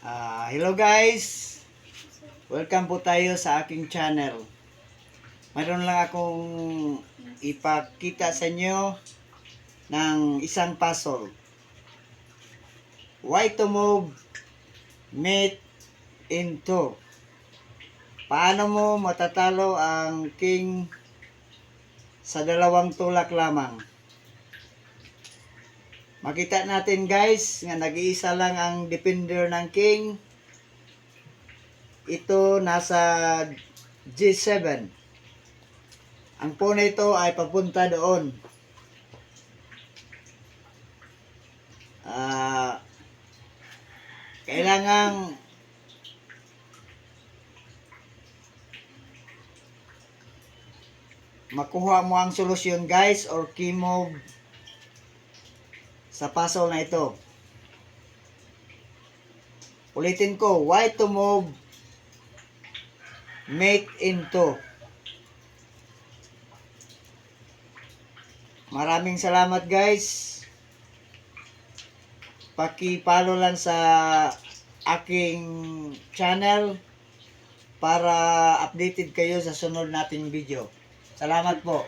Hello guys! Welcome po tayo sa aking channel. Mayroon lang akong ipakita sa inyo ng isang puzzle. Why to move mate into. Paano mo matatalo ang king sa dalawang tulak lamang? Makita natin guys nga nag-iisa lang ang defender ng king. Ito nasa G7. Ang pawn ito ay papunta doon. Kailangang makuha mo ang solusyon guys or key move sa puzzle na ito. Ulitin ko, why to move mate into. Maraming salamat guys. Paki-follow lang sa aking channel para updated kayo sa sunod nating video. Salamat po.